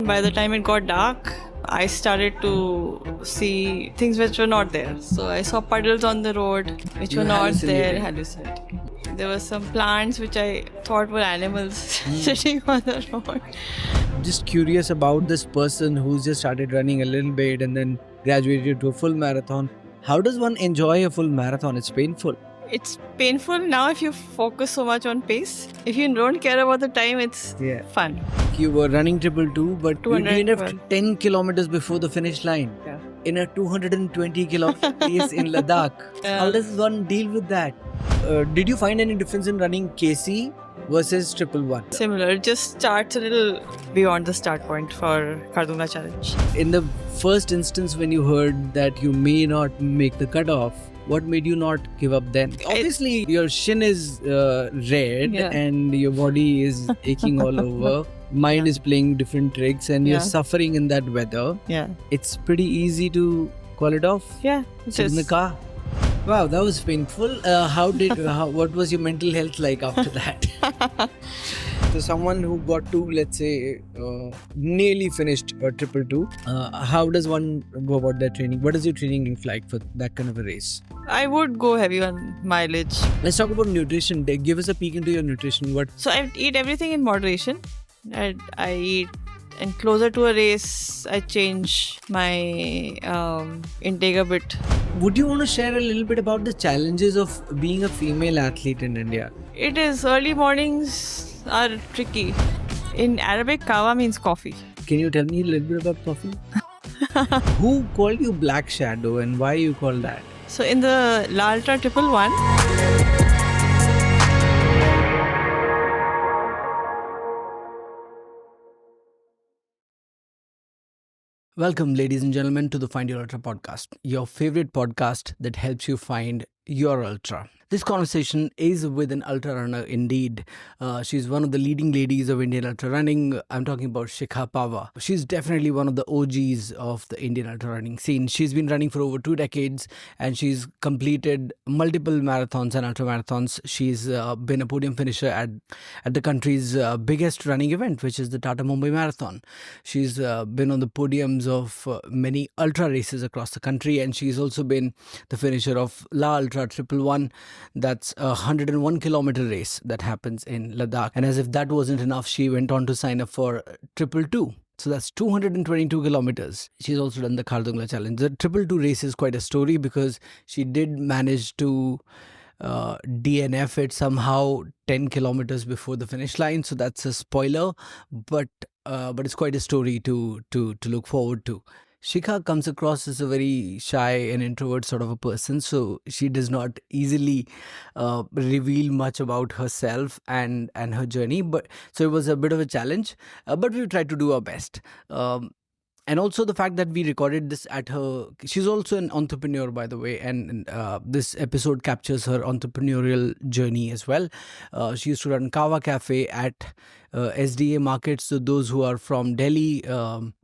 by the time it got dark, I started to see things which were not there. So I saw puddles on the road which were not there. Hallucinating. There were some plants which I thought were animals sitting on the road. Just curious about this person who's just started running a little bit and then graduated to a full marathon. How does one enjoy a full marathon? It's painful. It's painful now if you focus so much on pace. If you don't care about the time, it's fun. You were running 222, but you DNFd 10 kilometers before the finish line. Yeah. In a 220 kilometer race in Ladakh. How does one deal with that? Did you find any difference in running KC versus 111? Similar, it just starts a little beyond the start point for Khardung-la challenge. In the first instance when you heard that you may not make the cutoff, what made you not give up then? Obviously, your shin is red and your body is aching all over. Mind is playing different tricks and you're suffering in that weather. Yeah. It's pretty easy to call it off. Yeah. Sit in the car. Wow, that was painful. What was your mental health like after that? So someone who got to, let's say, nearly finished a 222, how does one go about their training? What is your training look like for that kind of a race? I would go heavy on mileage. Let's talk about nutrition. Give us a peek into your nutrition. So I eat everything in moderation. I eat, and closer to a race, I change my intake a bit. Would you want to share a little bit about the challenges of being a female athlete in India? It is. Early mornings are tricky. In Arabic, Qahwa means coffee. Can you tell me a little bit about coffee? Who called you Black Shadow and why you call that? So in the La Ultra 111, welcome, ladies and gentlemen, to the Find Your Ultra podcast, your favorite podcast that helps you find your ultra. This conversation is with an ultra runner indeed. She's one of the leading ladies of Indian ultra running. I'm talking about Shikha Pahwa. She's definitely one of the OGs of the Indian ultra running scene. She's been running for over 2 decades and she's completed multiple marathons and ultra marathons. She's been a podium finisher at the country's biggest running event, which is the Tata Mumbai Marathon. She's been on the podiums of many ultra races across the country, and she's also been the finisher of La Ultra 111. That's a 101 kilometer race that happens in Ladakh. And as if that wasn't enough, she went on to sign up for 222. So that's 222 kilometers. She's also done the Khardung-la challenge. The 222 race is quite a story because she did manage to DNF it somehow 10 kilometers before the finish line. So that's a spoiler, but it's quite a story to look forward to. Shikha comes across as a very shy and introvert sort of a person, so she does not easily reveal much about herself and her journey. But so it was a bit of a challenge, but we tried to do our best. And also the fact that we recorded this at her... She's also an entrepreneur, by the way, and this episode captures her entrepreneurial journey as well. She used to run Qahwa Café at SDA markets. So those who are from Delhi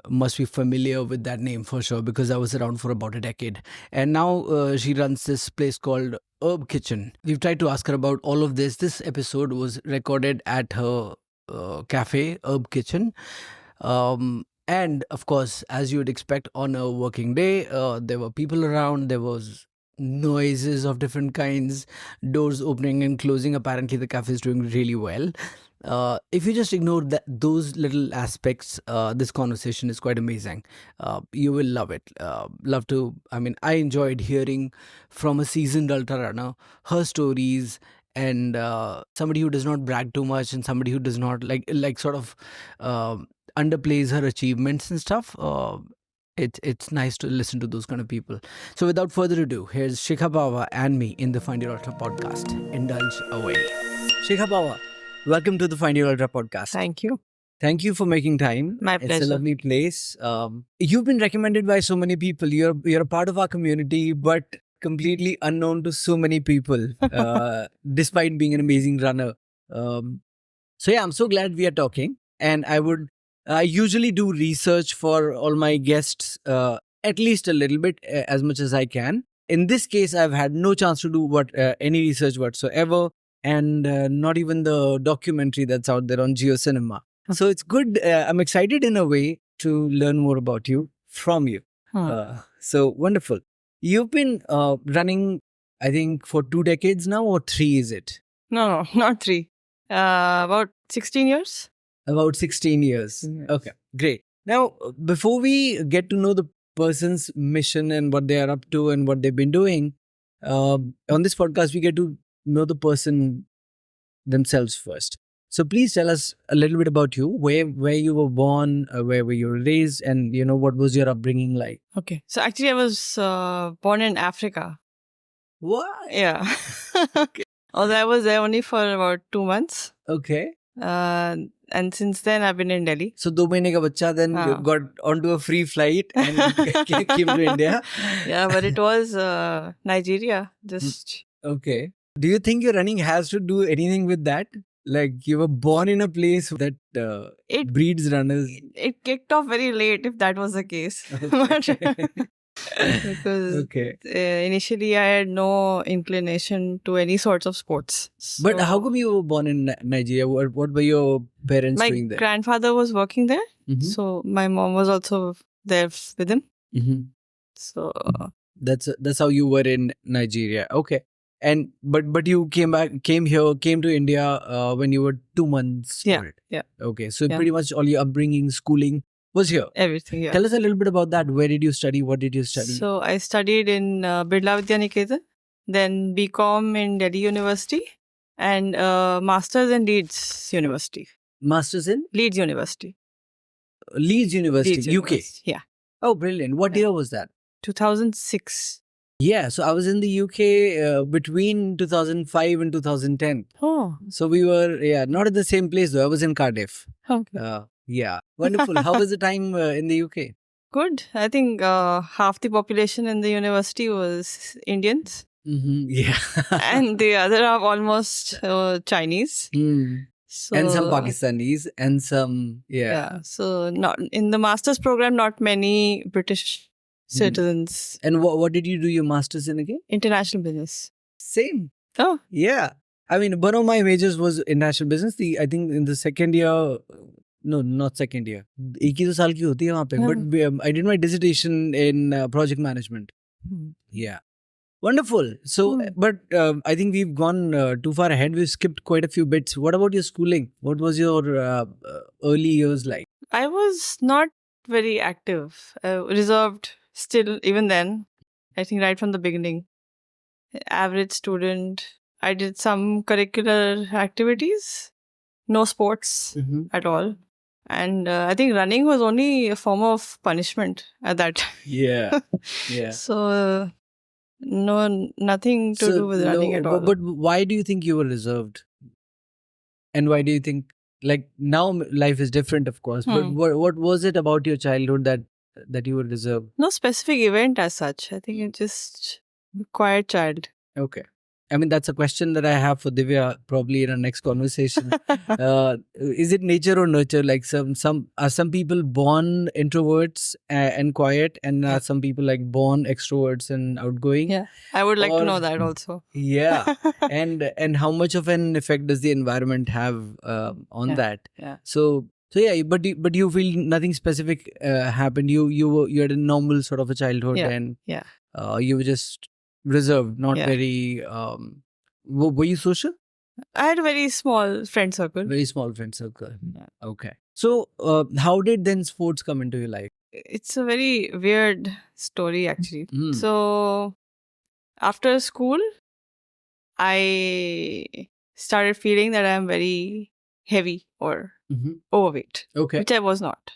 must be familiar with that name for sure, because I was around for about a decade. And now she runs this place called Herb Kitchen. We've tried to ask her about all of this. This episode was recorded at her cafe, Herb Kitchen. And of course, as you would expect on a working day, there were people around, there was noises of different kinds, doors opening and closing. Apparently the cafe is doing really well. If you just ignore those little aspects, this conversation is quite amazing. You will love it. I enjoyed hearing from a seasoned ultra runner her stories, and somebody who does not brag too much, and somebody who does not underplays her achievements and stuff. It's nice to listen to those kind of people. So without further ado, here's Shikha Pahwa and me in the Find Your Ultra podcast. Indulge away. Shikha Pahwa, welcome to the Find Your Ultra podcast. Thank you. Thank you for making time. My pleasure. It's a lovely place. You've been recommended by so many people. You're a part of our community, but completely unknown to so many people, despite being an amazing runner. So yeah, I'm so glad we are talking. And I usually do research for all my guests, at least a little bit, as much as I can. In this case, I've had no chance to do any research whatsoever, and not even the documentary that's out there on JioCinema. So it's good. I'm excited in a way to learn more about you from you. So wonderful. You've been running, I think, for 2 decades now, or 3 is it? No, not 3. About 16 years. About 16 years. Yes. Okay, great. Now, before we get to know the person's mission and what they are up to and what they've been doing, on this podcast, we get to know the person themselves first. So please tell us a little bit about you, where you were born, where were you raised, and what was your upbringing like? Okay. So actually, I was born in Africa. What? Yeah. Although I was there only for about 2 months. Okay. And since then, I've been in Delhi. So 2 mahine ka bacha then got onto a free flight and came to India. Yeah, but it was Nigeria. Just Okay. Do you think your running has to do anything with that? Like you were born in a place that It- breeds runners. it kicked off very late, if that was the case. But because Okay. initially I had no inclination to any sorts of sports. But So how come you were born in Nigeria? What were your parents my doing there? grandfather was working there, Mhm. so my mom was also there with him. Mhm. So That's how you were in Nigeria. Okay. And but you came to India when you were 2 months Yeah, old. yeah. Okay. So Yeah. pretty much all your upbringing, schooling was here. everything, yeah. Tell us a little bit about that. Where did you study? What did you study? So I studied in Birla Vidya Niketan, then BCom in Delhi University, and Masters in Leeds University. Masters in Leeds University. Leeds University, Leeds UK. University, yeah. Oh, brilliant. What Yeah. year was that? 2006. Yeah, so I was in the UK between 2005 and 2010. Oh, So we were, not at the same place though. I was in Cardiff. okay. Yeah, wonderful. How was the time in the UK? Good. I think half the population in the university was Indians, Yeah. and the other half almost Chinese. So, And some Pakistanis and some, Yeah. So not in the master's program, not many British citizens. And what did you do your master's in again? International business. Same. Oh, Yeah. I mean, one of my majors was international business. I think in the second year, no, not second year. एक ही 2 साल की होती है वहाँ पे. But I did my dissertation in project management. Yeah. Wonderful. So, but I think we've gone too far ahead. We've skipped quite a few bits. What about your schooling? What was your early years like? I was not very active, reserved still, even then. I think right from the beginning. Average student. I did some curricular activities, no sports at all. And I think running was only a form of punishment at that time. Yeah. Yeah. So, no, nothing to do with running at all. But why do you think you were reserved? And why do you think, like now life is different, of course, but what was it about your childhood that you were reserved? No specific event as such. I think it's just a quiet child. Okay. I mean, that's a question that I have for Divya probably in our next conversation. Is it nature or nurture? Like are some people born introverts and quiet, and are some people like born extroverts and outgoing? Yeah, I would like to know that also. Yeah, and how much of an effect does the environment have on that? Yeah. So yeah, but you feel nothing specific happened. You had a normal sort of a childhood, and you were just reserved, not very. Were you social? I had a very small friend circle. Very small friend circle. Yeah. Okay. So, how did then sports come into your life? It's a very weird story, actually. So, after school, I started feeling that I'm very heavy or overweight, which I was not.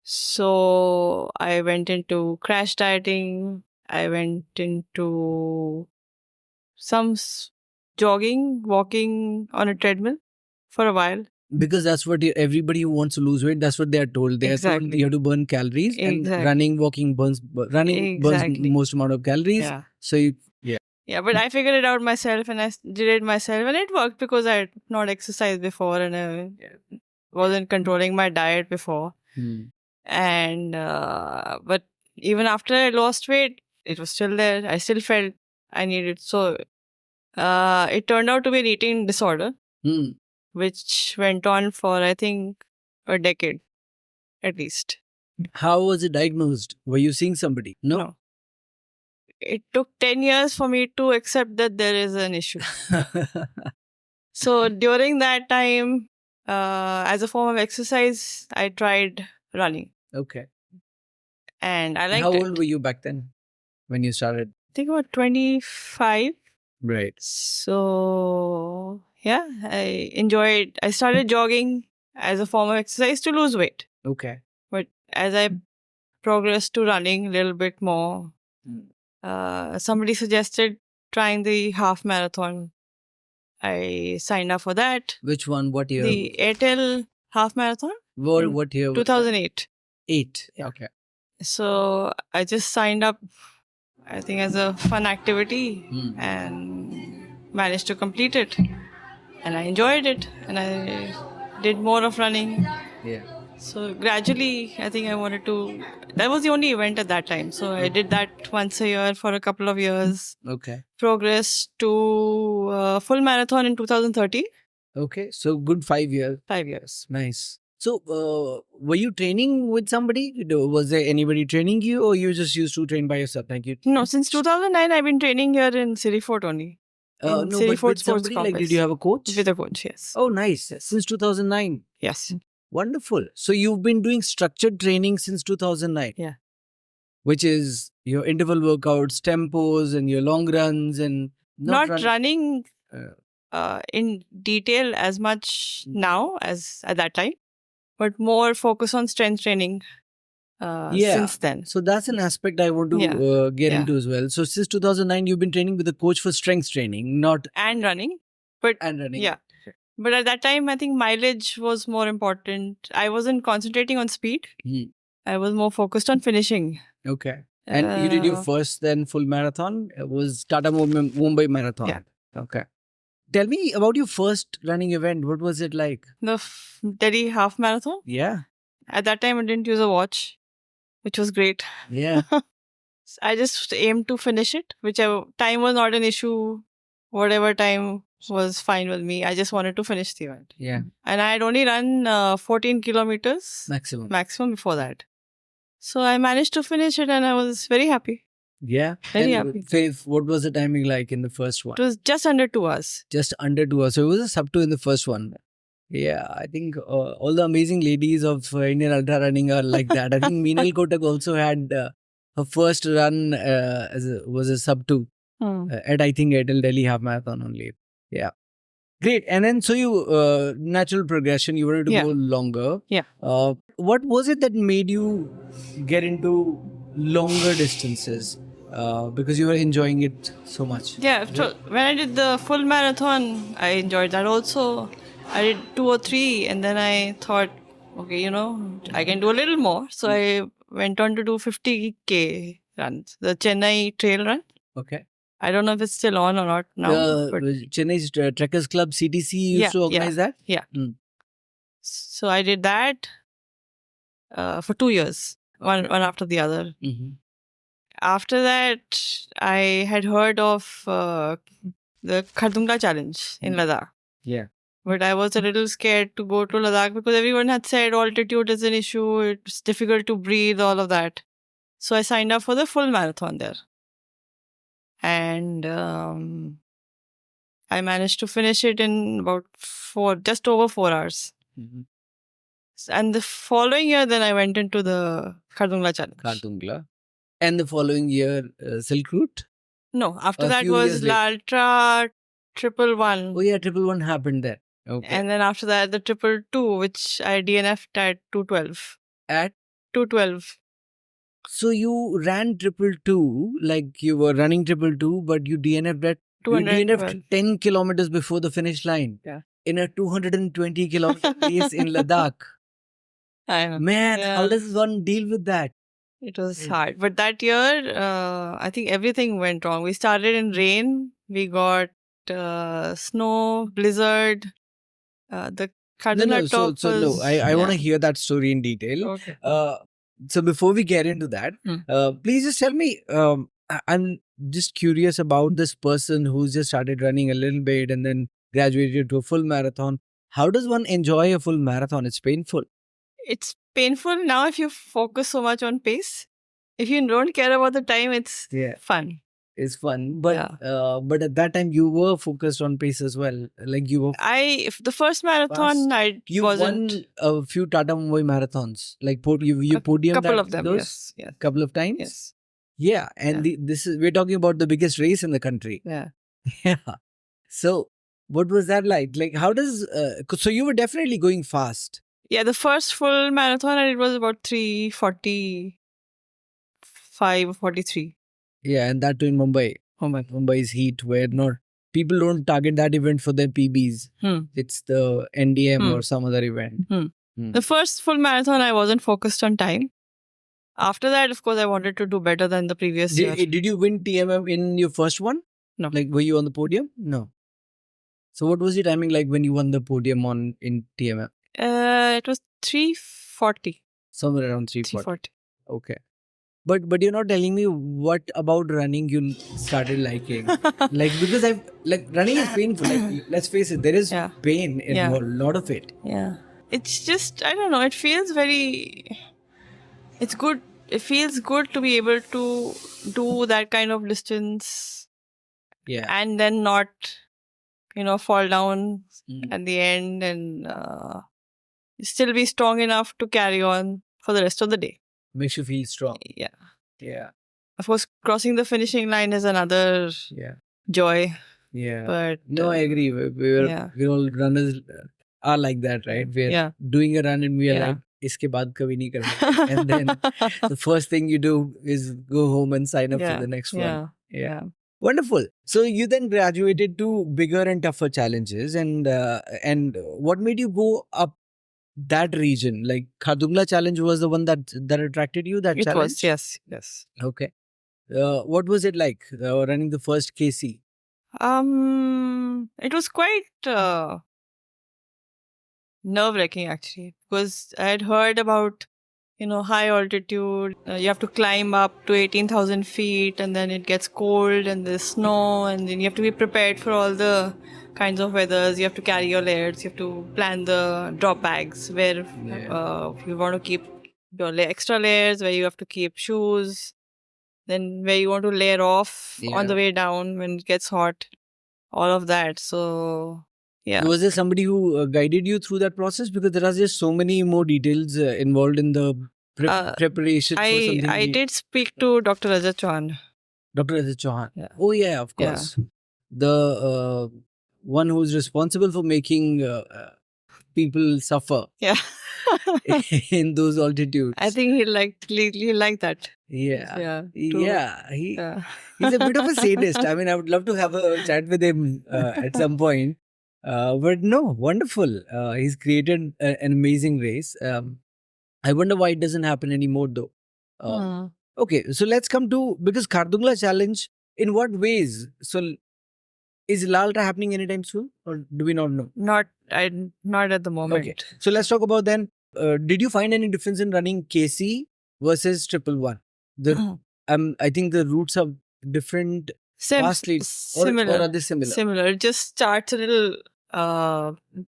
So, I went into crash dieting. I went into some jogging, walking on a treadmill for a while. Because that's what everybody who wants to lose weight, that's what they are told. They are told you have to burn calories, and walking burns most amount of calories. Yeah. So yeah, but I figured it out myself, and I did it myself, and it worked because I had not exercised before, and I wasn't controlling my diet before. And but even after I lost weight, it was still there. I still felt I needed. So it turned out to be an eating disorder, which went on for, I think, a decade at least. How was it diagnosed? Were you seeing somebody? No. It took 10 years for me to accept that there is an issue. So during that time, as a form of exercise, I tried running. Okay. And I liked How it. old were you back then when you started? I think about 25. Right. So yeah, I enjoyed. I started jogging as a form of exercise to lose weight. Okay. But as I progressed to running a little bit more, somebody suggested trying the half marathon. I signed up for that. Which one? What year? The Airtel half marathon. What year? 2008. 8. Okay. So I just signed up, I think, as a fun activity and managed to complete it. And I enjoyed it. And I did more of running. Yeah. So gradually, I think I wanted to. That was the only event at that time. So I did that once a year for a couple of years. Okay. Progressed to full marathon in 2013. Okay. So good 5 years. 5 years. Nice. So were you training with somebody? Was there anybody training you, or you just used to train by yourself? Thank you. No, since 2009, I've been training here in City Fort only. No, but with somebody, like, did you have a coach? With a coach, yes. Oh, nice. Since 2009. Yes. Wonderful. So you've been doing structured training since 2009. Yeah. Which is your interval workouts, tempos, and your long runs, and not running in detail as much now as at that time, but more focus on strength training since then. So that's an aspect I want to get into as well. So since 2009, you've been training with a coach for strength training, not and running. Yeah. But at that time, I think mileage was more important. I wasn't concentrating on speed. I was more focused on finishing. Okay. And you did your first then full marathon? It was Tata Mumbai Marathon. Yeah. Okay. Tell me about your first running event. What was it like? The Delhi half marathon? Yeah. At that time, I didn't use a watch, which was great. Yeah. I just aimed to finish it. Whichever time was not an issue. Whatever time was fine with me. I just wanted to finish the event. Yeah. And I had only run 14 kilometers maximum before that. So I managed to finish it and I was very happy. Yeah. Very happy. Faith, what was the timing like in the first one? It was just under 2 hours. Just under 2 hours. So it was a sub 2 in the first one. Yeah, I think all the amazing ladies of Indian ultra running are like that. I think Meenal Kotak also had her first run was a sub 2 at, I think, Airtel Delhi half marathon only. Yeah. Great. And then, so you, natural progression, you wanted to go longer. Yeah. What was it that made you get into longer distances? Because you were enjoying it so much. Yeah. So when I did the full marathon, I enjoyed that also. I did 2 or 3 and then I thought, okay, I can do a little more. So I went on to do 50K runs, the Chennai trail run. Okay. I don't know if it's still on or not now. Chennai's Trekkers Club, CTC, used to organize that? Yeah. So I did that for 2 years, one after the other. After that, I had heard of the Khardung-la challenge in Ladakh. Yeah. But I was a little scared to go to Ladakh because everyone had said altitude is an issue, it's difficult to breathe, all of that. So I signed up for the full marathon there. And I managed to finish it in about just over 4 hours. And the following year, then I went into the Khardung-la challenge. Khardung-la. And the following year, Silk Route? No, after that was Ultra 111. Oh yeah, 111 happened there. Okay. And then after that, the 222, which I DNFd at 212. At? 212. So you ran 222, like you were running 222, but you DNFd at 10 kilometers before the finish line. Yeah. In a 220 kilometer race in Ladakh. I know. Man, how does one deal with that? It was hard. But that year, I think everything went wrong. We started in rain. We got snow, blizzard. The Khardung-la top was... I want to hear that story in detail. Okay. So before we get into that, please just tell me, I'm just curious about this person who's just started running a little bit and then graduated to a full marathon. How does one enjoy a full marathon? It's painful. It's painful now if you focus so much on pace. If you don't care about the time, it's fun. It's fun, but at that time you were focused on pace as well. Like you were. If the first marathon, I You wasn't. won a few Tata Mumbai marathons. Like you podiumed couple of them. Yes. Couple of times. Yes. Yeah, and we're talking about the biggest race in the country. Yeah. Yeah. So, what was that like? Like, how does so you were definitely going fast. Yeah, the first full marathon it was about 3:45 or 43. Yeah, and that too in Mumbai. Mumbai's heat, where people don't target that event for their PBs. It's the NDM or some other event. The first full marathon, I wasn't focused on time. After that, of course, I wanted to do better than the previous year. Did you win TMM in your first one? No. Like, were you on the podium? No. So, what was your timing like when you won the podium in TMM? It was 3:40. Somewhere around 3:40. 3:40. Okay. But you're not telling me what about running you started liking. Like, because running is painful. Like, let's face it, there is pain involved, a lot of it. Yeah. It's just, I don't know, it feels it's good. It feels good to be able to do that kind of distance. Yeah. And then not, fall down at the end and still be strong enough to carry on for the rest of the day. Makes you feel strong. Yeah. Yeah. Of course, crossing the finishing line is another joy. Yeah. But no, I agree. We all runners are like that, right? We're doing a run and we are like, iske baad kabhi nahi karna. And then the first thing you do is go home and sign up for the next one. Yeah. Wonderful. So you then graduated to bigger and tougher challenges, and what made you go up that region? Like Khardung-la challenge was the one that attracted you. That challenge. It was yes. Okay. What was it like running the first KC? It was quite nerve-wracking actually, because I had heard about high altitude. You have to climb up to 18,000 feet, and then it gets cold and there's snow, and then you have to be prepared for all the kinds of weathers. You have to carry your layers. You have to plan the drop bags where you want to keep your extra layers, where you have to keep shoes, then where you want to layer off on the way down when it gets hot. All of that. So. Yeah. Was there somebody who guided you through that process? Because there are just so many more details involved in the preparation for something. I did speak to Dr. Rajat Chauhan. Dr. Rajat Chauhan. Yeah. Oh yeah, of course. Yeah. The one who's responsible for making people suffer. Yeah. in those altitudes. I think he liked that. Yeah. He's a bit of a sadist. I mean, I would love to have a chat with him at some point. But no, wonderful. He's created an amazing race. I wonder why it doesn't happen anymore though. Okay, so let's come to, because Khardung-la challenge, in what ways? So is La Ultra happening anytime soon, or do we not know? Not at the moment. Okay, so let's talk about then. Did you find any difference in running KC versus 111? I think the routes are different. Similar. Or are they similar? Similar. It just starts a little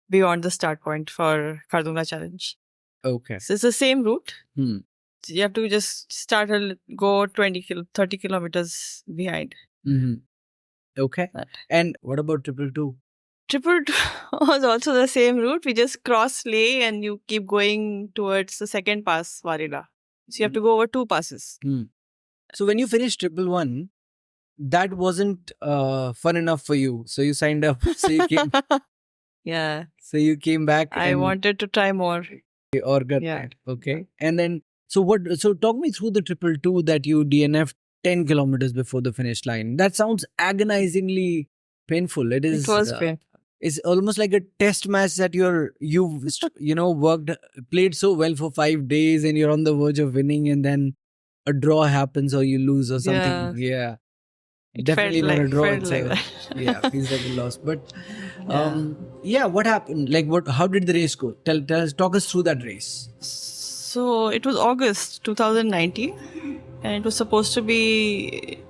beyond the start point for Khardung-la challenge. Okay. So it's the same route. You have to just go 30 kilometers behind. Okay. And what about 222? 222 was also the same route. We just cross Leh and you keep going towards the second pass, Warila. So you have to go over 2 passes. So when you finished 111, that wasn't fun enough for you. So you signed up. So you came. Yeah. So you came back. I wanted to try more. Okay. And then, so talk me through the 222 that you DNF'd 10 kilometers before the finish line. That sounds agonizingly painful. It was painful. It's almost like a test match that you've played so well for 5 days and you're on the verge of winning, and then a draw happens or you lose or something. Yeah. Definitely not a draw. Yeah, feels like a loss. But what happened? Like how did the race go? Talk us through that race. So it was August 2019, and it was supposed to be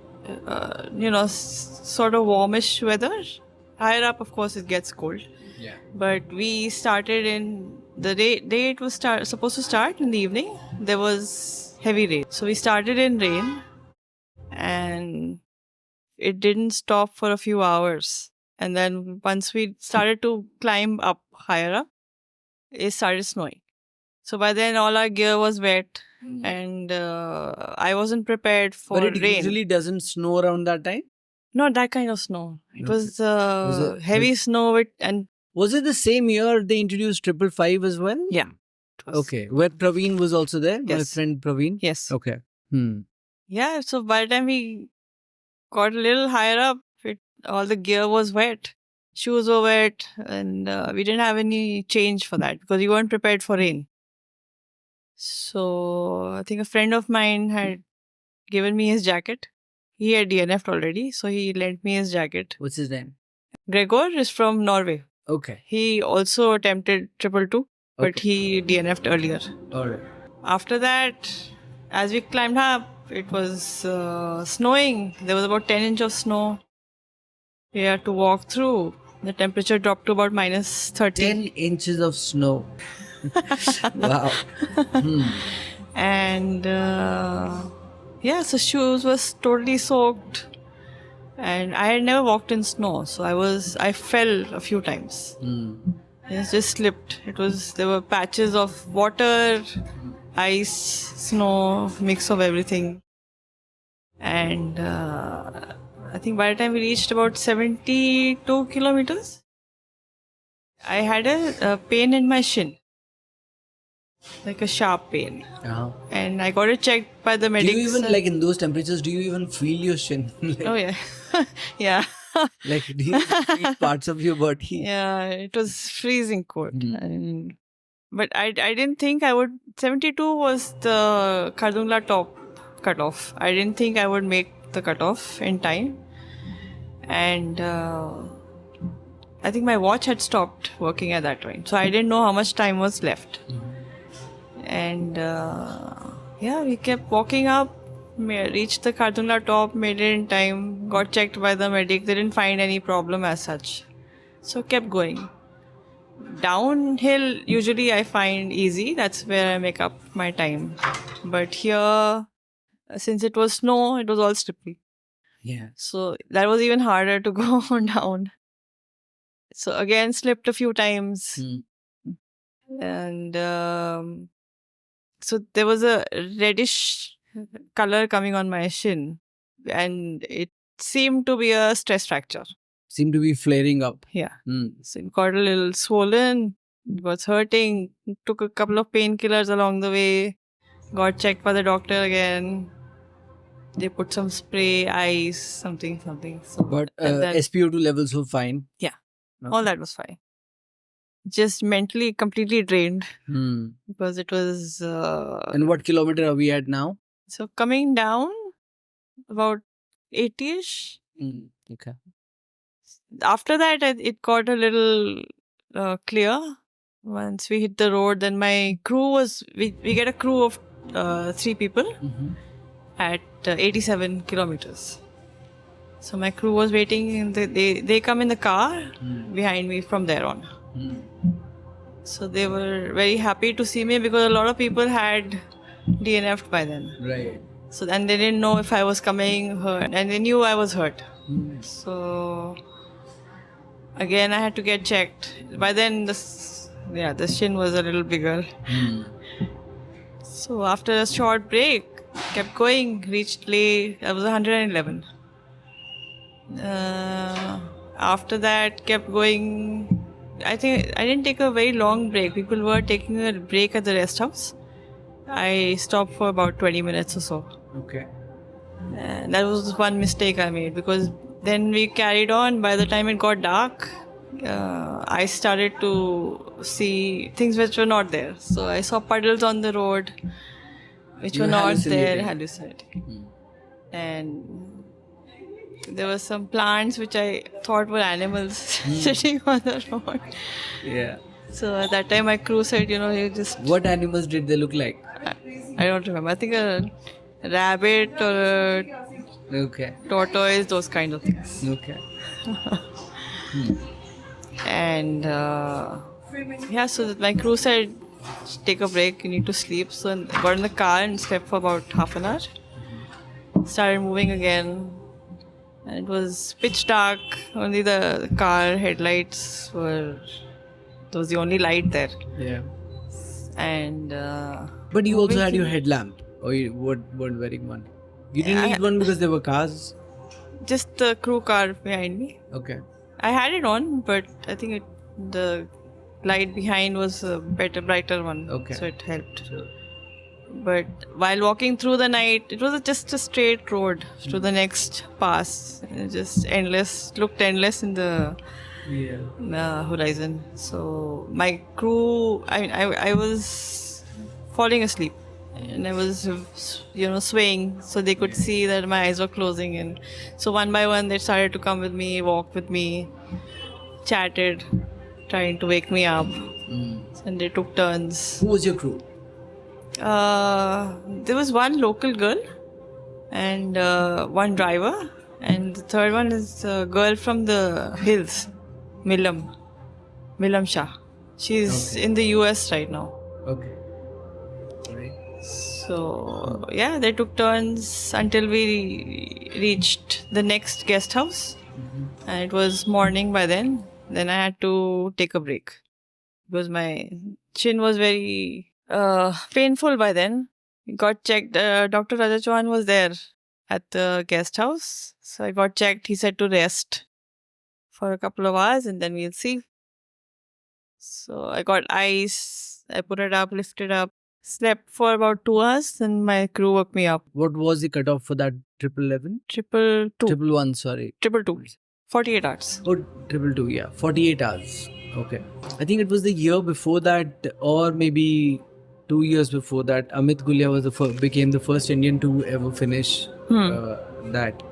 sort of warmish weather. Higher up, of course, it gets cold. Yeah. But we started in The day it was supposed to start in the evening, there was heavy rain. So we started in rain and it didn't stop for a few hours. And then once we started to climb up higher up, it started snowing. So by then all our gear was wet and I wasn't prepared for But it rain. usually doesn't snow around that time? Not that kind of snow. It Okay. was it- heavy snow and Was it the same year they introduced 555 as well? yeah. It was, Okay. Where Praveen was also there? My Yes. friend Praveen? Yes. Okay. Yeah, so by the time we got a little higher up, all the gear was wet. Shoes were wet, and we didn't have any change for that because we weren't prepared for rain. So I think a friend of mine had given me his jacket. He had DNF'd already, so he lent me his jacket. What's his name? Gregor is from Norway. Okay. He also attempted 222, but Okay. he DNF'd earlier. Alright. After that, as we climbed up, it was snowing. There was about 10 inches of snow. We had to walk through. The temperature dropped to about minus 30. 10 inches of snow. Wow. And yeah, so shoes was totally soaked. And I had never walked in snow, so I fell a few times. It just slipped. There were patches of water, ice, snow, mix of everything. And I think by the time we reached about 72 kilometers, I had a pain in my shin, like a sharp pain. Uh-huh. And I got it checked by the Do medics. you even, like in those temperatures, do you even feel your shin? Like, Oh yeah, yeah. Like, do you feel parts of your body? Yeah, it was freezing cold. Mm. But I didn't think I would. 72 was the Khardung-la top cutoff. I didn't think I would make the cutoff in time. And I think my watch had stopped working at that time. So I didn't know how much time was left. And yeah, we kept walking up. Reached the Khardung-la top, made it in time, got checked by the medic. They didn't find any problem as such. So kept going. Downhill, usually I find easy. That's where I make up my time. But here, since it was snow, it was all slippery. Yeah. So that was even harder to go down. So again, slipped a few times. And so there was a reddish color coming on my shin. And it seemed to be a stress fracture. Seem to be flaring up. Yeah. So it got a little swollen. It was hurting. Took a couple of painkillers along the way. Got checked by the doctor again. They put some spray, ice, something. So, But and then- SpO2 levels were fine. Yeah. Okay. All that was fine. Just mentally completely drained because it was. And what kilometer are we at now? So coming down about 80-ish. Okay. After that, it got a little clear. Once we hit the road, then my crew was. We get a crew of 3 people at 87 kilometers. So my crew was waiting. And they come in the car behind me from there on. So they were very happy to see me because a lot of people had DNF'd by then. Right. So then they didn't know if I was coming hurt, and they knew I was hurt. So again, I had to get checked. By then, the shin was a little bigger. So after a short break, kept going, reached late. I was 111. After that, kept going. I think I didn't take a very long break. People were taking a break at the rest house. I stopped for about 20 minutes or so. Okay. And that was one mistake I made because then we carried on. By the time it got dark, I started to see things which were not there. So I saw puddles on the road which You were were not there, hallucinating. hallucinating. And there were some plants which I thought were animals sitting on the road. Yeah. So at that time my crew said, you just... What animals did they look like? I don't remember. I think a rabbit or a Okay. tortoise, those kind of things. Okay. And Yeah, so my crew said, take a break, you need to sleep. So I got in the car and slept for about half an hour. Started moving again. And it was pitch dark. Only the car headlights were... That was the only light there. Yeah. And... But you also had moving- your headlamp. Or you weren't wearing one? You didn't need one because there were cars? Just the crew car behind me. Okay. I had it on, but I think the light behind was a brighter one. Okay. So it helped. Sure. But while walking through the night, it was just a straight road to the next pass. It just endless, looked endless in the horizon. So my crew, I was falling asleep. And I was, swaying, so they could see that my eyes were closing. And so one by one, they started to come with me, walk with me, chatted, trying to wake me up. And they took turns. Who was your crew? There was one local girl and one driver. And the third one is a girl from the hills, Milam Shah. She's in the US right now. Okay. Right. So, yeah, they took turns until we reached the next guest house. And it was morning by then. Then I had to take a break because my chin was very painful by then. Got checked. Dr. Raja Chauhan was there at the guest house. So I got checked. He said to rest for a couple of hours and then we'll see. So I got ice. I put it up, lifted up. Slept for about 2 hours and my crew woke me up. What was the cutoff for that 11? Triple two. 111, sorry. 222. 48 hours. Oh, 222, yeah. 48 hours. Okay. I think it was the year before that, or maybe 2 years before that, Amit Gulia was became the first Indian to ever finish that.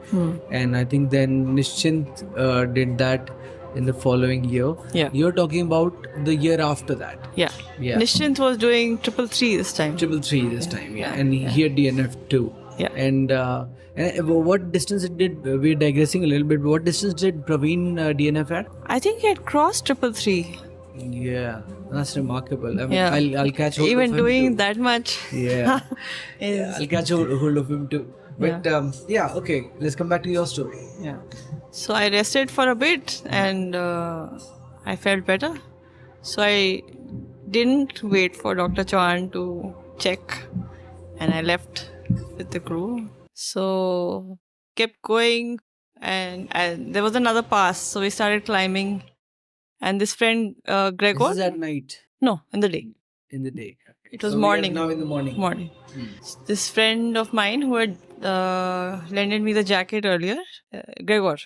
And I think then Nishchint did that in the following year. Yeah. You're talking about the year after that. Yeah. Yeah. Nishchint was doing 333 this time. 333 this time, yeah. And he had DNF too. Yeah. And what distance it did, we're digressing a little bit, but what distance did Praveen DNF at? I think he had crossed 333. Yeah, that's remarkable. I mean, Yeah. I'll catch hold Even of him doing too. that much. Yeah. is, I'll catch hold of him too. But okay, let's come back to your story. yeah. So I rested for a bit and I felt better. So I didn't wait for Dr. Chauhan to check and I left with the crew. So kept going and there was another pass. So we started climbing and this friend Gregor. This is at night, No, in the day. in the day. It was So we are morning. now in the morning. Morning. This friend of mine who had lended me the jacket earlier, Gregor,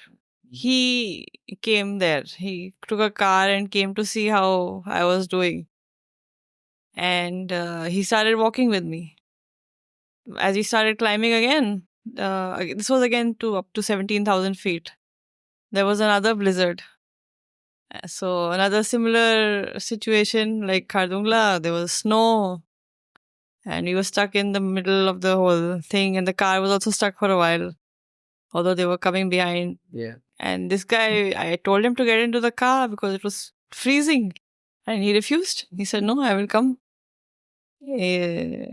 he came there. He took a car and came to see how I was doing. And he started walking with me. As we started climbing again, this was again up to 17,000 feet. There was another blizzard. So another similar situation like Khardung-la, there was snow. And we were stuck in the middle of the whole thing. And the car was also stuck for a while. Although they were coming behind. Yeah. And this guy, I told him to get into the car because it was freezing. And he refused. He said, no, I will come. And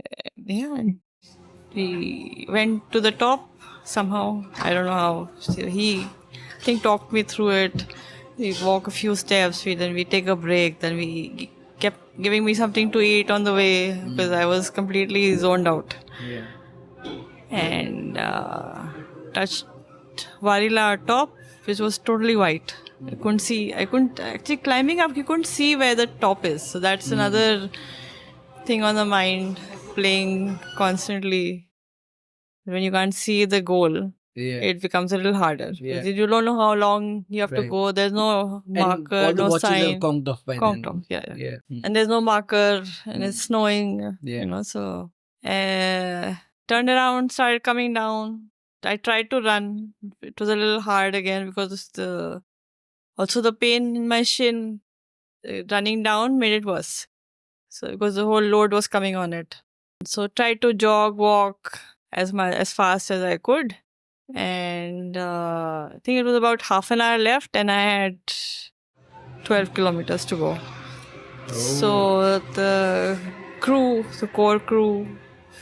we went to the top somehow. I don't know how. So he, I think, talked me through it. We walk a few steps, then we take a break. Then we kept giving me something to eat on the way because I was completely zoned out. Yeah. And touched Varila top, which was totally white. I couldn't actually climbing up, you couldn't see where the top is. So that's another thing on the mind, playing constantly. When you can't see the goal, it becomes a little harder. Yeah. Because you don't know how long you have to Right. go. There's no marker, and all the no watches sign. are conked off by Conked then. off, yeah. Yeah. And there's no marker and it's snowing, Yeah. so turned around, started coming down. I tried to run. It was a little hard again because also the pain in my shin running down made it worse. So because the whole load was coming on it. So tried to walk as fast as I could. And I think it was about half an hour left and I had 12 kilometers to go. So the core crew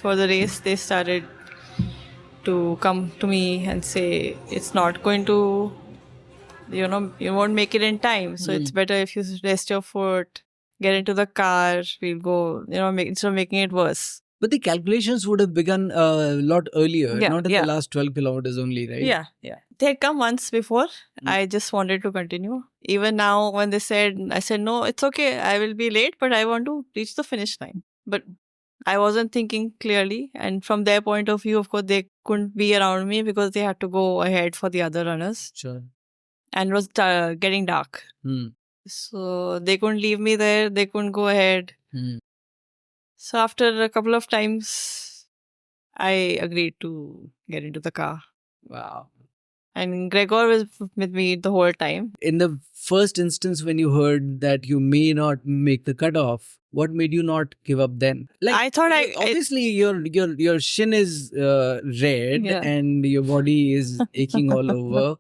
for the race, they started to come to me and say, it's not going to, you won't make it in time. So it's better if you rest your foot, get into the car, we'll go, instead of making it worse. But the calculations would have begun a lot earlier, Yeah, not in yeah. the last 12 kilometers only, right? Yeah. They had come once before. I just wanted to continue. Even now, when they said, I said, no, it's okay. I will be late, but I want to reach the finish line. But I wasn't thinking clearly. And from their point of view, of course, they couldn't be around me because they had to go ahead for the other runners. Sure. And it was getting dark. So they couldn't leave me there. They couldn't go ahead. So after a couple of times, I agreed to get into the car. Wow. And Gregor was with me the whole time. In the first instance, when you heard that you may not make the cutoff, what made you not give up then? I thought obviously your shin is red and your body is aching all over.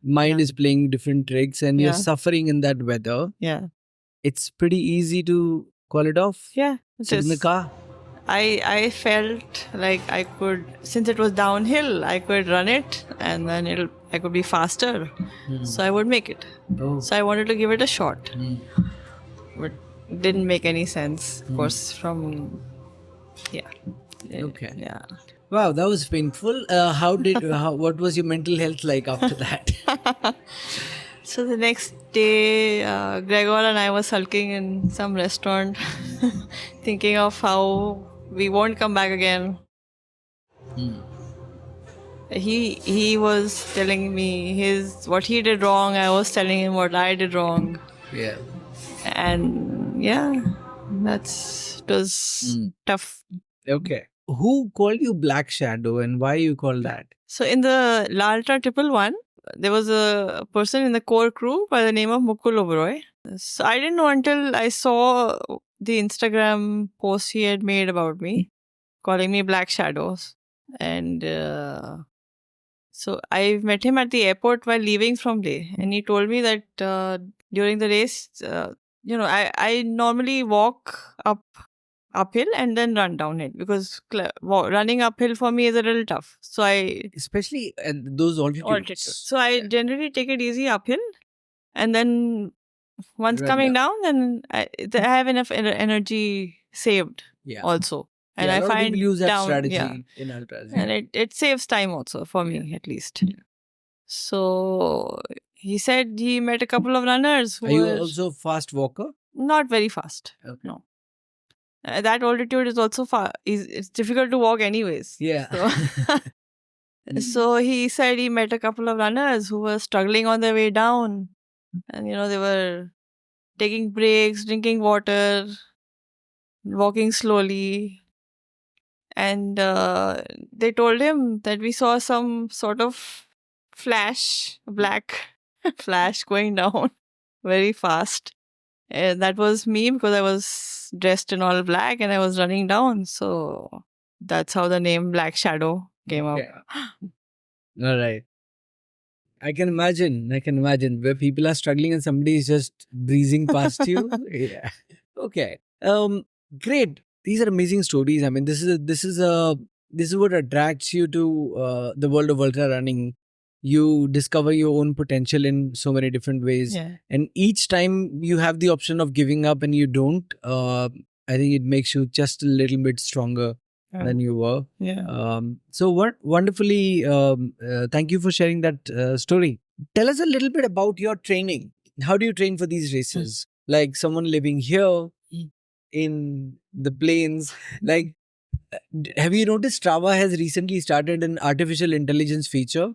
Mind is playing different tricks and you're suffering in that weather. Yeah. It's pretty easy to call it off. Yeah. Sit in the car. I felt like I could, since it was downhill, I could run it and then I could be faster. So I would make it. So I wanted to give it a shot. But it didn't make any sense, of course, from, Okay. Yeah. Wow, that was painful. What was your mental health like after that? So the next day, Gregor and I were sulking in some restaurant, thinking of how we won't come back again. He was telling me what he did wrong. I was telling him what I did wrong. Yeah. And it was tough. Okay. Who called you Black Shadow and why you call that? So in the La Ultra Triple One, there was a person in the core crew by the name of Mukul Oberoi. So I didn't know until I saw the Instagram post he had made about me, calling me Black Shadows. And so I met him at the airport while leaving from Leh. And he told me that during the race, I normally walk uphill and then run downhill because running uphill for me is a little tough. So especially at those altitudes. So I generally take it easy uphill, and then once coming down, then I have enough energy saved also. And I find use that strategy in ultras. And it saves time also for me at least. So he said he met a couple of runners who Are you also a fast walker? Not very fast. Okay. No. That altitude is also far. It's difficult to walk anyways. Yeah. So he said he met a couple of runners who were struggling on their way down. And, they were taking breaks, drinking water, walking slowly. And they told him that we saw some sort of black flash going down very fast. And that was me because I was dressed in all black and I was running down. So that's how the name Black Shadow came up. All right. I can imagine where people are struggling and somebody is just breezing past you. Yeah. Okay. Great. These are amazing stories. I mean, this is what attracts you to the world of ultra running. You discover your own potential in so many different ways. Yeah. And each time you have the option of giving up and you don't, I think it makes you just a little bit stronger than you were. Yeah. So wonderfully, thank you for sharing that story. Tell us a little bit about your training. How do you train for these races? Like someone living here in the plains, like, have you noticed Strava has recently started an artificial intelligence feature?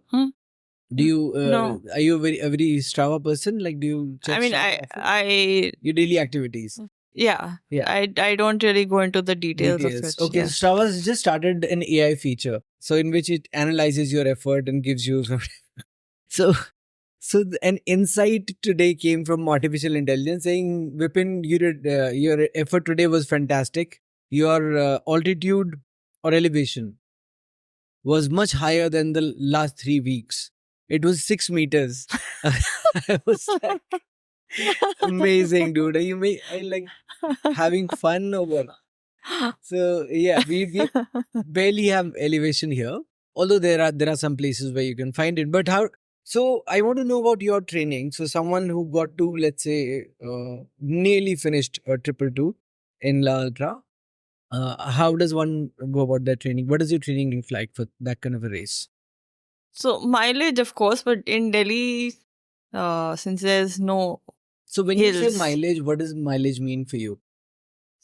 Do you No. Are you a very Strava person? Like, do you check your daily activities? Yeah. I don't really go into the details. Of it. Okay, Strava has just started an AI feature, so in which it analyzes your effort and gives you so an insight today came from artificial intelligence saying, Vipin, your effort today was fantastic. Your altitude or elevation was much higher than the last 3 weeks. It was 6 meters. I was like, Amazing, dude. I like having fun over. So yeah, we barely have elevation here. Although there are some places where you can find it. But how? So I want to know about your training. So someone who got to, let's say, nearly finished a triple two in La Ultra. How does one go about that training? What does your training look like for that kind of a race? So mileage, of course, but in Delhi, since there's no So when you say hills, mileage, what does mileage mean for you?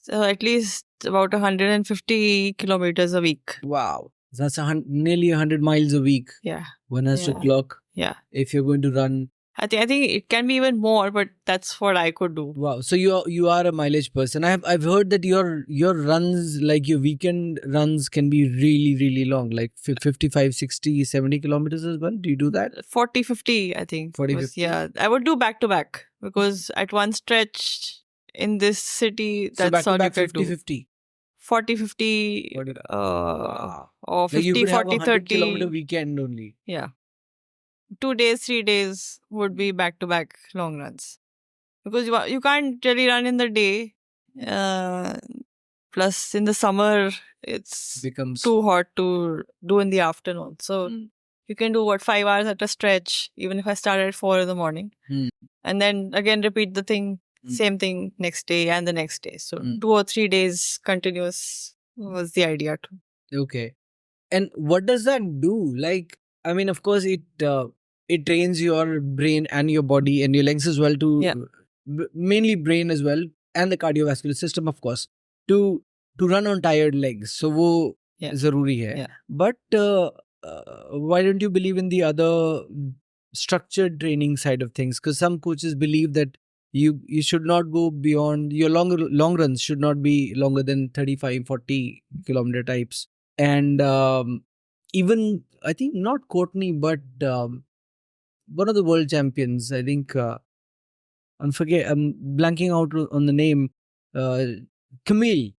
so at least about 150 kilometers a week. Wow, that's nearly 100 miles a week. Yeah. One has to Yeah. clock Yeah. if you're going to run. I think it can be even more, but that's what I could do. Wow, so you are a mileage person. I've heard that your runs, like your weekend runs, can be really long, like 55, 60, 70 kilometers as well. Do you do that? 40, 50, I think. 40, was- 50? Yeah. I would do back to back because at one stretch in this city, So back that's to all you back can 50, do. 50. 40, 50, Wow. or Like you 50, could have 40, 100 kilometer 30. weekend only. Yeah. 2 days, 3 days would be back to back long runs. Because you can't really run in the day. Plus, in the summer, it's Becomes too hot to do in the afternoon. So you can do 5 hours at a stretch, even if I start at 4 in the morning. Hmm. And then again repeat the thing, same thing next day and the next day. So 2 or 3 days continuous was the idea too. Okay. And what does that do? Like, I mean, of course, it trains your brain and your body and your legs as well to Yeah. mainly brain as well, and the cardiovascular system, of course, to run on tired legs. So वो Yeah. जरूरी है. Yeah. But why don't you believe in the other structured training side of things? Because some coaches believe that you should not go beyond your long runs should not be longer than 35, 40 kilometer types. And even I think not Courtney, but one of the world champions. I think I'm blanking out on the name. Camille.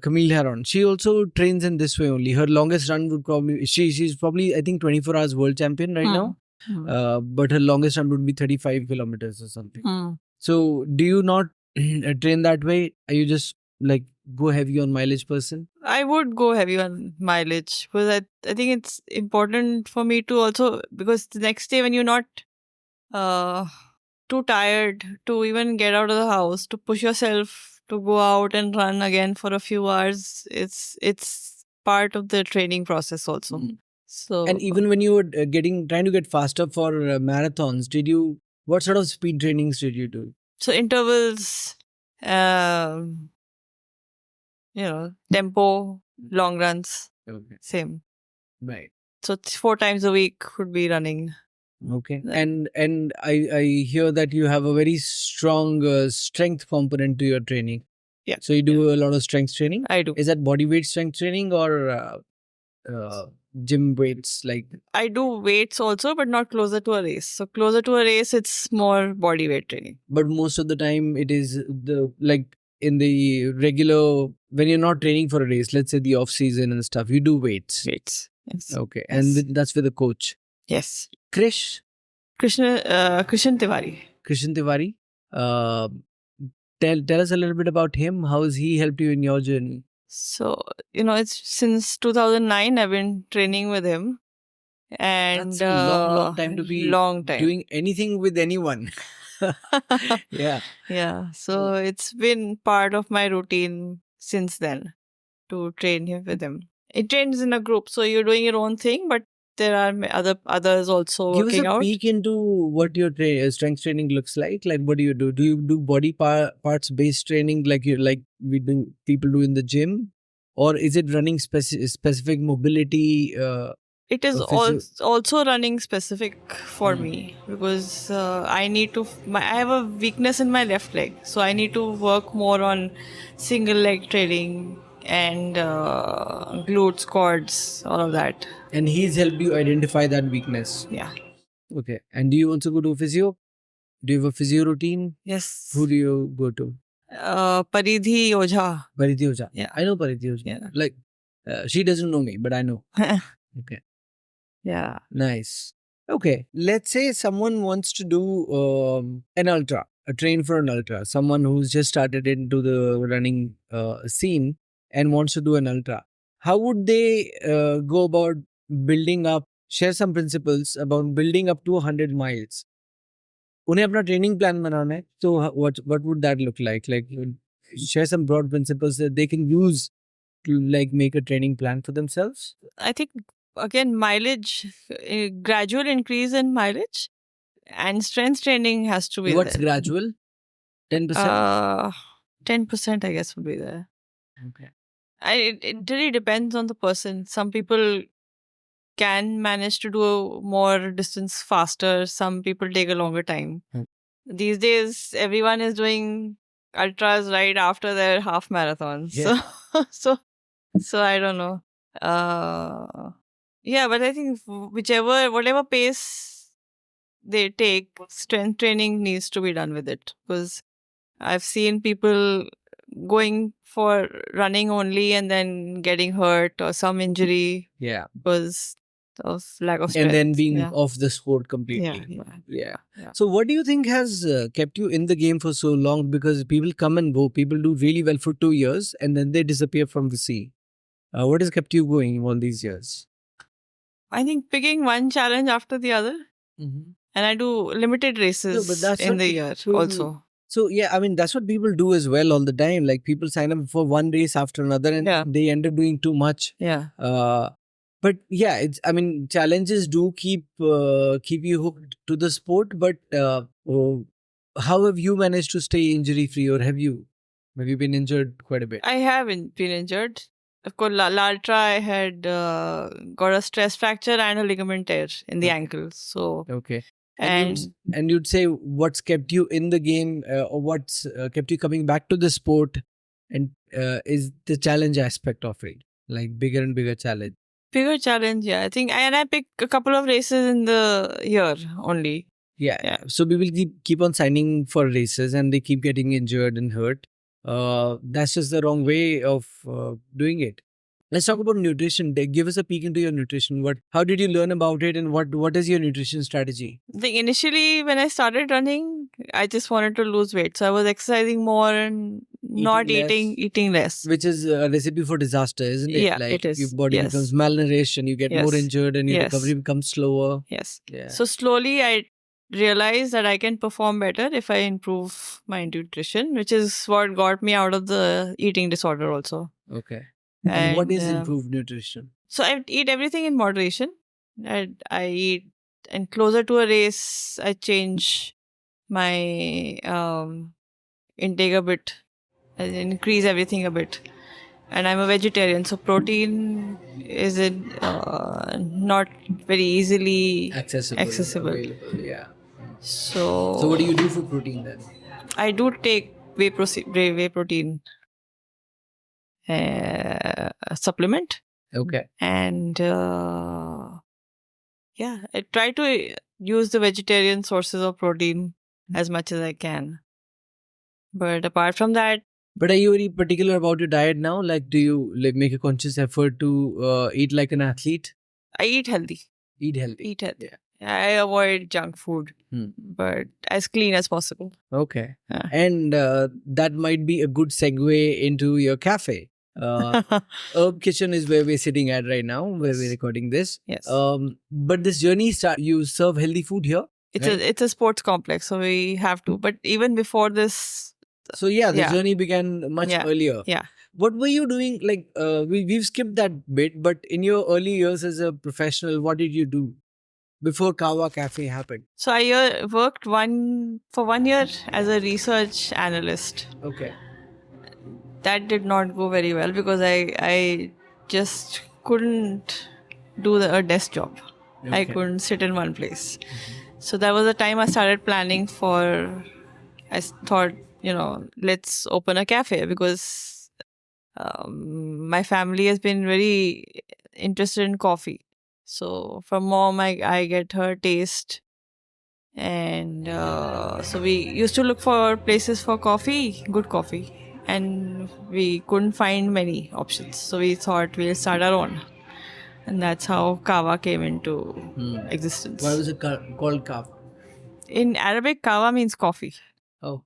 Camille Heron. She also trains in this way only. Her longest run would probably she's probably I think 24 hours world champion right now. But her longest run would be 35 kilometers or something. So do you not train that way? Are you just like go heavy on mileage person? I would go heavy on mileage because I think it's important for me to also, because the next day when you're not too tired to even get out of the house, to push yourself to go out and run again for a few hours, it's part of the training process also. So, And even when you were trying to get faster for marathons, what sort of speed trainings did you do? so intervals, tempo, long runs, Okay. same. Right. So 4 times a week would be running. Okay. And I hear that you have a very strong strength component to your training. Yeah. So you do a lot of strength training? I do. Is that body weight strength training or gym weights? Like I do weights also, but not closer to a race. So closer to a race, it's more body weight training. But most of the time it is in the regular, when you're not training for a race, let's say the off season and stuff, you do weights. Weights. Yes. Okay. Yes. And that's with a coach. Yes. Krishan Tiwari. Krishan Tiwari. Tell us a little bit about him. How has he helped you in your journey? So, it's since 2009 I've been training with him. And That's a long time to be doing anything with anyone. Yeah. Yeah. So it's been part of my routine since then to train him with him. It trains in a group, so you're doing your own thing, but there are others also Give working us a out. peek into what your strength training looks like. Like, what do you do? Do you do body parts based training like people do in the gym, or is it running specific mobility? It is also running specific for me because I need to. I have a weakness in my left leg, so I need to work more on single leg training and glutes, quads, all of that. And he's helped you identify that weakness. Yeah. Okay. And do you also go to physio? Do you have a physio routine? Yes. Who do you go to? Paridhi Ojha. Paridhi Ojha. Yeah. I know Paridhi Ojha. Yeah. Like, she doesn't know me, but I know. Okay. Yeah. Nice. Okay, let's say someone wants to do an ultra, a train for an ultra, someone who's just started into the running scene and wants to do an ultra. How would they go about building up, share some principles about building up to 100 miles? उन्हें अपना training plan बनाना है, so what would that look like? Like share some broad principles that they can use to like make a training plan for themselves. I think again mileage, gradual increase in mileage, and strength training has to be What's there. gradual? 10%? 10% I guess would be there. Okay. It really depends on the person. Some people can manage to do more distance faster. Some people take a longer time. These days, everyone is doing ultras right after their half marathons. Yeah. So I don't know. Yeah, but I think whatever pace they take, strength training needs to be done with it, because I've seen people going for running only and then getting hurt or some injury Yeah. because of lack of strength. And then being Yeah. off the sport completely. Yeah. So what do you think has kept you in the game for so long? Because people come and go. People do really well for 2 years and then they disappear from the sea. What has kept you going all these years? I think picking one challenge after the other. Mm-hmm. And I do limited races in the year also. So yeah, I mean, that's what people do as well all the time. Like people sign up for one race after another and they end up doing too much. Yeah. But yeah, challenges do keep you hooked to the sport. But how have you managed to stay injury free, or have you been injured quite a bit? I haven't been injured. Of course, Laltra, I had got a stress fracture and a ligament tear in the ankle. So okay. And you'd say what's kept you in the game, or what's kept you coming back to the sport, and is the challenge aspect of it, like bigger and bigger challenge. Bigger challenge, yeah. I think, and I picked a couple of races in the year only. Yeah. So people keep on signing for races and they keep getting injured and hurt. That's just the wrong way of doing it. Let's talk about nutrition. Give us a peek into your nutrition. How did you learn about it, and what is your nutrition strategy? I think initially when I started running, I just wanted to lose weight. So I was exercising more and eating less. Which is a recipe for disaster, isn't it? Yeah, it is. Your body becomes malnourished and you get more injured and your recovery becomes slower. Yes. Yeah. So slowly I realized that I can perform better if I improve my nutrition, which is what got me out of the eating disorder also. Okay. And what is improved nutrition? So I eat everything in moderation. I eat, and closer to a race, I change my intake a bit. I increase everything a bit. And I'm a vegetarian, so protein is not very easily accessible. Available, yeah. So what do you do for protein then? I do take whey protein supplement. Okay. And I try to use the vegetarian sources of protein as much as I can. But apart from that... But are you very particular about your diet now? Like, do you make a conscious effort to eat like an athlete? I eat healthy. Eat healthy. Yeah. I avoid junk food, but as clean as possible. Okay. And that might be a good segue into your cafe. Herb Kitchen is where we're sitting at right now, where we're recording this. Yes. But this journey you serve healthy food here? It's a sports complex, so we have to. But even before this... So the journey began much earlier. Yeah. What were you doing? Like, we've skipped that bit, but in your early years as a professional, what did you do before Qahwa Cafe happened? So I worked for 1 year as a research analyst. Okay. That did not go very well because I just couldn't do a desk job. Okay. I couldn't sit in one place. So that was the time I started planning I thought, let's open a cafe, because my family has been very interested in coffee. So from mom, I get her taste. And so we used to look for places for coffee, good coffee. And we couldn't find many options. So we thought we'll start our own. And that's how Qahwa came into existence. Why was it called Qahwa? In Arabic, Qahwa means coffee. Oh.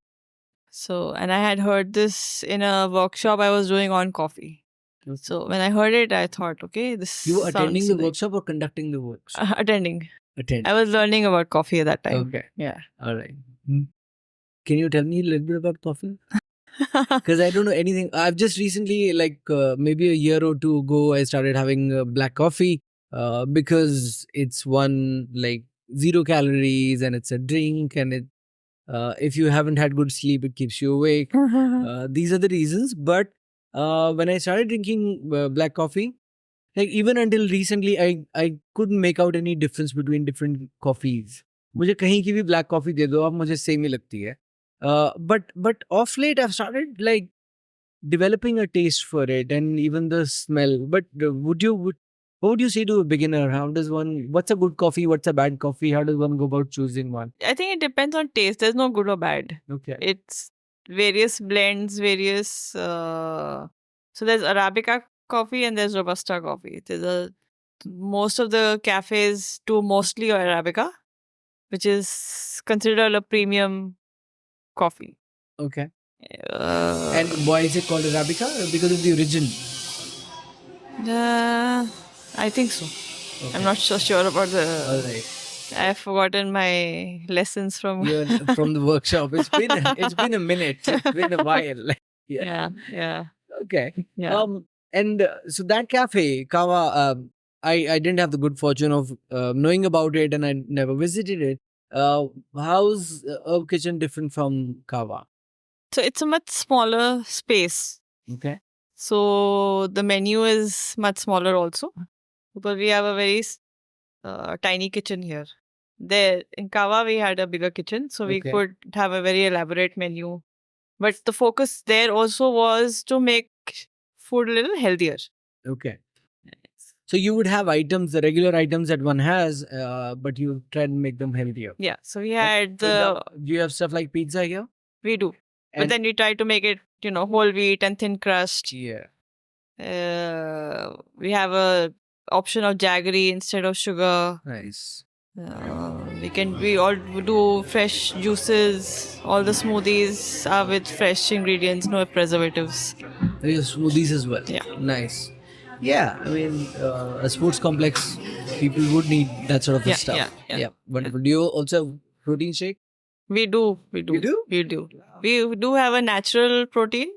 So, and I had heard this in a workshop I was doing on coffee. Okay. So when I heard it, I thought, okay, this You were attending sounds the workshop or conducting the workshop? Attending. Attend. I was learning about coffee at that time. Okay. Yeah. All right. Can you tell me a little bit about coffee? Because I don't know anything. I've just recently, maybe a year or two ago, I started having black coffee because it's one like 0 calories and it's a drink, and it if you haven't had good sleep, it keeps you awake. These are the reasons. But when I started drinking black coffee, like even until recently, I couldn't make out any difference between different coffees. मुझे कहीं की भी black coffee दे दो आप, मुझे same ही लगती है. But of late I've started like developing a taste for it and even the smell. But what would you say to a beginner? What's a good coffee? What's a bad coffee? How does one go about choosing one? I think it depends on taste. There's no good or bad. Okay. It's various blends, so there's Arabica coffee and there's Robusta coffee. Most of the cafes do mostly Arabica, which is considered a premium coffee. Okay. And why is it called Arabica? Because of the origin? I think so. Okay. I'm not so sure about the... All right. I've forgotten my lessons from... from the workshop. It's been a minute. It's been a while. Yeah. Okay. Yeah. And so that cafe, Qahwa, I didn't have the good fortune of knowing about it, and I never visited it. How's a kitchen different from Qahwa? So it's a much smaller space. Okay. So the menu is much smaller also, because we have a very tiny kitchen here. There in Qahwa we had a bigger kitchen, so we could have a very elaborate menu. But the focus there also was to make food a little healthier. Okay. So you would have items, the regular items that one has, but you try and make them healthier. Yeah. So we had do you have stuff like pizza here? We do. But then we try to make it, whole wheat and thin crust. Yeah. We have a option of jaggery instead of sugar. Nice. We all do fresh juices. All the smoothies are with fresh ingredients, no preservatives. There are smoothies as well. Yeah. Nice. Yeah, I mean, a sports complex, people would need that sort of stuff. Yeah. Wonderful. Do you also have protein shake? We do. You do? We do. We do have a natural protein.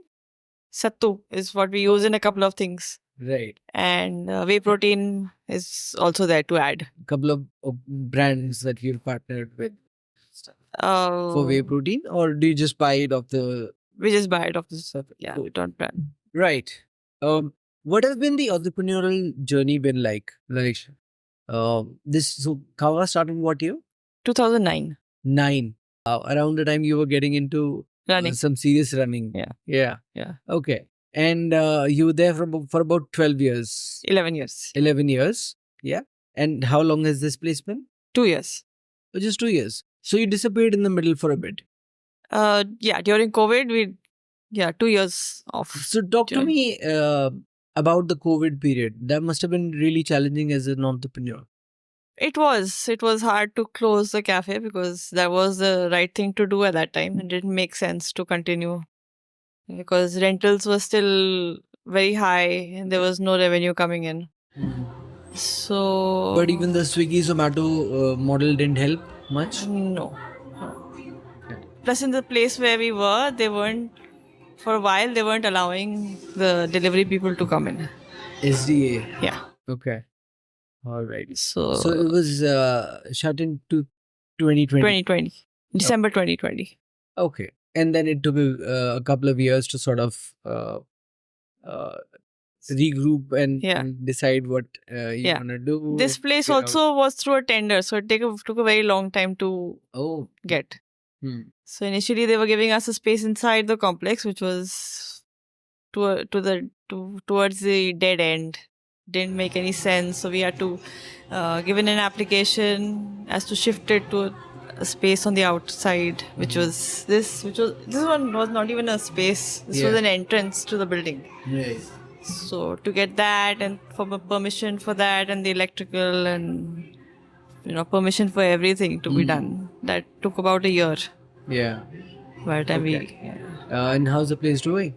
Sattu is what we use in a couple of things. Right. And whey protein is also there to add. A couple of brands that you've partnered with for whey protein, or do you just buy it off the... We just buy it off the stuff. Yeah, we don't brand. Right. What has been the entrepreneurial journey been like? So Qahwa started what year? 2009. 9. Around the time you were getting into running. Some serious running. Yeah. Okay. And you were there for about 12 years. 11 years. 11 years. Yeah. And how long has this place been? 2 years. Oh, just 2 years. So you disappeared in the middle for a bit. During COVID, 2 years off. So talk to me about the COVID period. That must have been really challenging as an entrepreneur. It was hard to close the cafe because that was the right thing to do at that time. It didn't make sense to continue because rentals were still very high and there was no revenue coming in. So, but even the Swiggy Zomato model didn't help much? No. Plus in the place where we were, for a while they weren't allowing the delivery people to come in. SDA? Yeah. Okay. All right. So it was shut into 2020? 2020. December 2020. Okay. And then it took a couple of years to sort of regroup and decide what you want to do. This place also was through a tender, so it took a very long time to get. So initially they were giving us a space inside the complex, which was towards the dead end. Didn't make any sense, so we had to give in an application as to shift it to a space on the outside, which was this one was not even a space. This was an entrance to the building. Right. So to get that and for permission for that and the electrical and permission for everything to be done, that took about a year. Yeah. By the time And how's the place doing?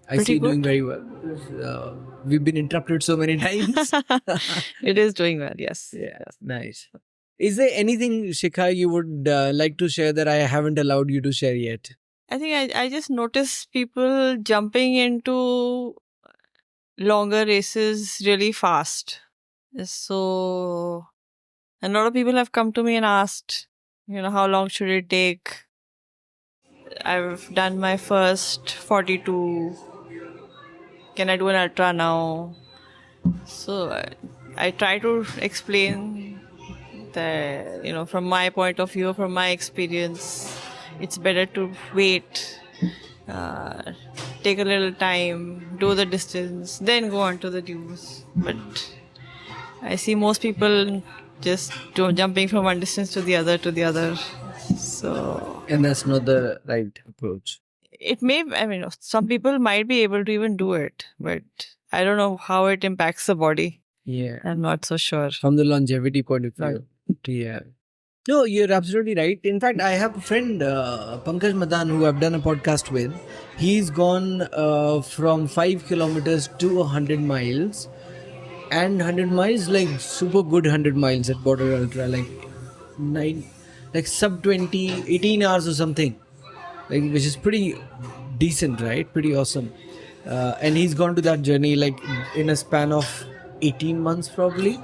I Pretty see you doing good. very well. We've been interrupted so many times. it is doing well, yes. Yeah, nice. Is there anything, Shikha, you would like to share that I haven't allowed you to share yet? I think I just noticed people jumping into longer races really fast. So a lot of people have come to me and asked, how long should it take? I've done my first 42. Can I do an ultra now? So I try to explain that, from my point of view, from my experience, it's better to wait, take a little time, do the distance, then go on to the dues. But I see most people just jumping from one distance to the other. So. And that's not the right approach. It may, some people might be able to even do it, but I don't know how it impacts the body. Yeah. I'm not so sure. From the longevity point of view. Right. Yeah. No, you're absolutely right. In fact, I have a friend, Pankaj Madan, who I've done a podcast with. He's gone from 5 kilometers to 100 miles. And 100 miles, like super good 100 miles at Border Ultra, like sub 20, 18 hours or something. Which is pretty decent, right? Pretty awesome. And he's gone to that journey like in a span of 18 months probably.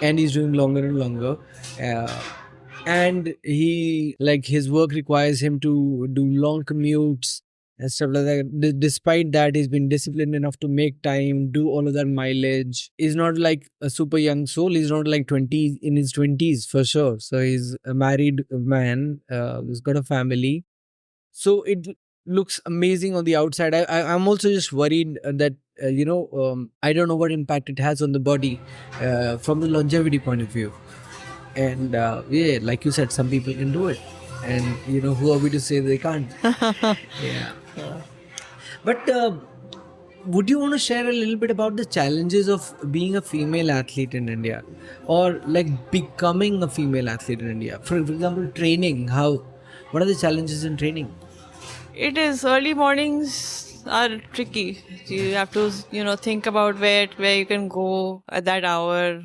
And he's doing longer and longer. And his work requires him to do long commutes and stuff like that. Despite that, he's been disciplined enough to make time, do all of that mileage. He's not like a super young soul. He's not like in his 20s for sure. So he's a married man. He's got a family. So it looks amazing on the outside. I'm also just worried that, I don't know what impact it has on the body from the longevity point of view. And like you said, some people can do it. And, who are we to say they can't? Yeah. But would you want to share a little bit about the challenges of being a female athlete in India? Or like becoming a female athlete in India? For example, training. What are the challenges in training? It is. Early mornings are tricky. You have to, think about where you can go at that hour.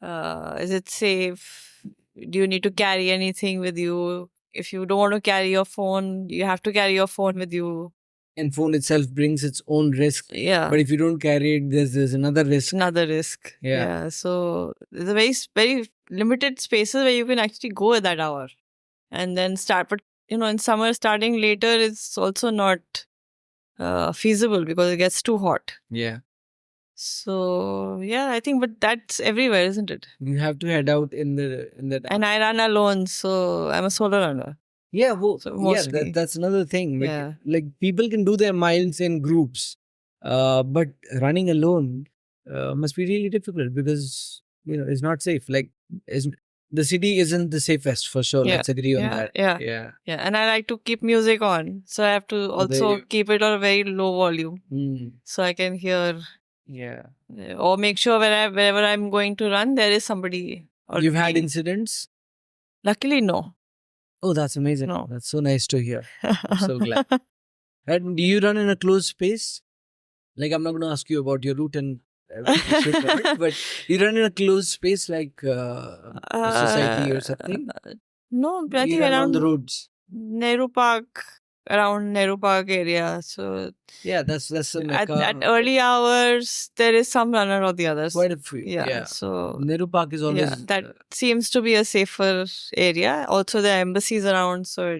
Is it safe? Do you need to carry anything with you? If you don't want to carry your phone, you have to carry your phone with you. And phone itself brings its own risk. Yeah. But if you don't carry it, there's another risk. Yeah. So there's a very, very limited spaces where you can actually go at that hour and then start. But, in summer, starting later is also not feasible because it gets too hot. Yeah. So, yeah, I think, but that's everywhere, isn't it? You have to head out in that. And I run alone, so I'm a solo runner. Yeah, that's another thing. Yeah. Like people can do their miles in groups, but running alone must be really difficult because it's not safe. The city isn't the safest for sure. Yeah. Let's agree on that. Yeah. And I like to keep music on, so I have to also keep it on a very low volume, so I can hear. Yeah. Or make sure wherever I'm going to run, there is somebody. You've had incidents? Luckily, no. Oh, that's amazing. No. That's so nice to hear. I'm so glad. And do you run in a closed space? Like, I'm not going to ask you about your route and but you run in a closed space like a society or something? No, I think run around on the roads. Around Nehru Park area. So yeah, that's a mecca. At early hours, there is some runner or the others. Quite a few. Yeah. So Nehru Park is always. Yeah, that seems to be a safer area. Also, there are embassies around, so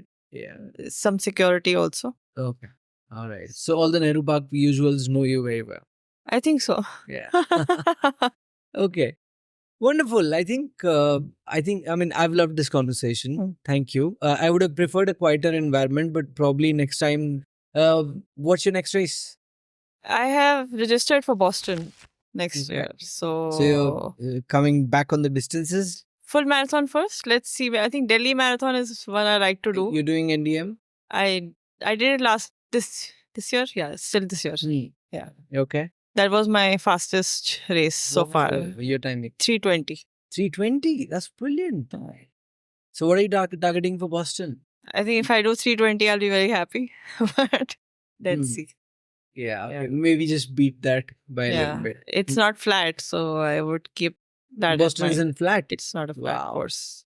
some security also. Okay. All right. So all the Nehru Park usuals know you very well. I think so. Yeah. Okay. Wonderful. I mean, I've loved this conversation. Thank you. I would have preferred a quieter environment, but probably next time. What's your next race? I have registered for Boston next year. So you're coming back on the distances? Full marathon first. Let's see. I think Delhi Marathon is one I like to do. You're doing NDM? I did it this year. Yeah, still this year. Yeah. Okay. That was my fastest race so What was far. your timing? 3:20. 3:20. That's brilliant. So what are you targeting for Boston? I think if I do 3:20, I'll be very happy. But let's Hmm. see. Yeah, Yeah. maybe just beat that by a little Yeah. bit. It's not flat, so I would keep that in Boston mind. isn't flat. It's not a flat Wow. course.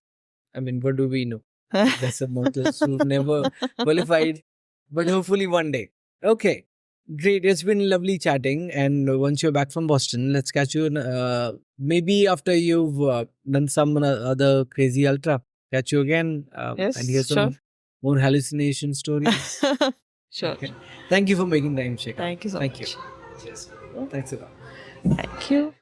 I mean, what do we know? That's a mortals who've never qualified, but hopefully one day. Okay, great. It's been lovely chatting. And once you're back from Boston, let's catch you maybe after you've done some other crazy ultra. Catch you again Yes, and hear sure. some more hallucination stories. Sure. Okay. Thank you for making time, Shikha. Thank you so Thank much. you. Cheers. Thanks a lot. Thank you.